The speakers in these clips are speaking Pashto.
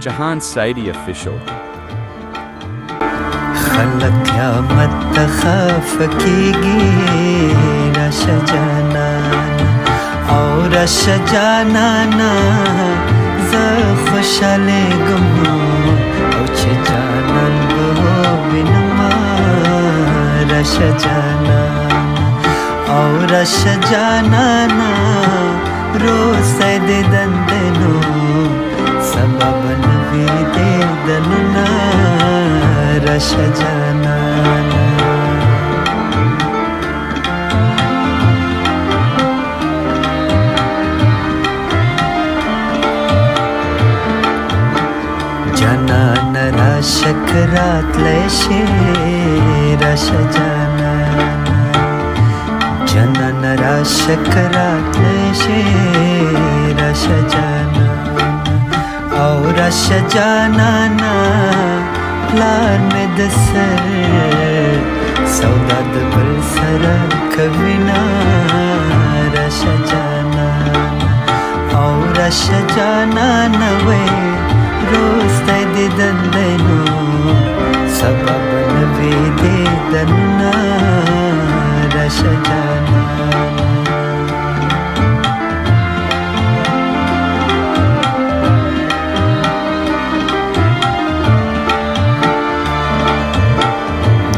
Jahan Saidi Official. خلق قیامت تخاف کیږي راشه جانانا او راشه جانانا زه خوشاله ګم او چې جانان به وینم راشه جانانا او راشه جانانا روزه دې دندنو سبب نوی دې دننا راشه جانانا جانانا راشه کرات لشي راشه جانانا جانانا راشه کرات لشي راشه جانانا او راشه جانانا پلار میں د سر سودا د بل سره کوینا راشه جانانا او راشه جانانا وې روز دې دندنو سبب نوی دې دننا راشه جانانا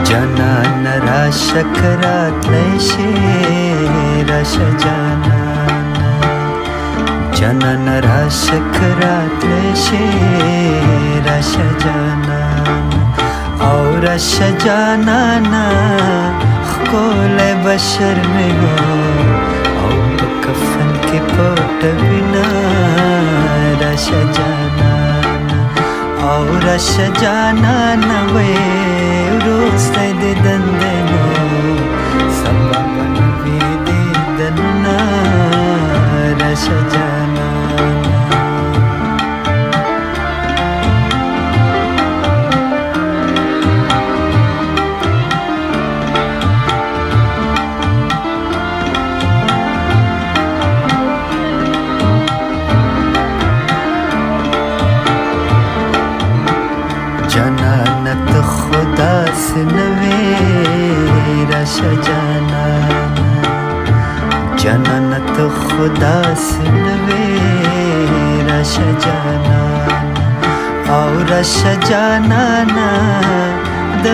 جانانا راشه کرات لشي راشه جانانا جانانا راشه کرات لشي راشه جانانا او راشه جانانا خکول بشر منو او بکفن کی پټ وینا راشه جانانا او راشه جانانا وې روزه دې دندنو سبب نوی دې دننا راشه جانانا جانانا ته خدا سے نوی راشه جانانا جانانا ته خدا سے نوی راشه جانانا او راشه جانانا د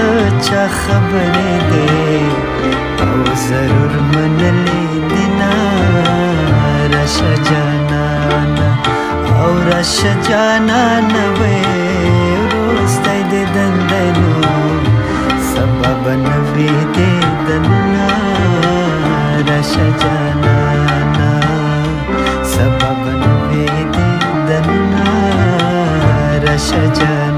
چا خبرې دې او ضرور منلې دینا راشه جانانا او راشه جانانا وې روزه دې دندنو سبب نوی دې دننا راشه جانانا سبب نوی دې دننا راشه جانانا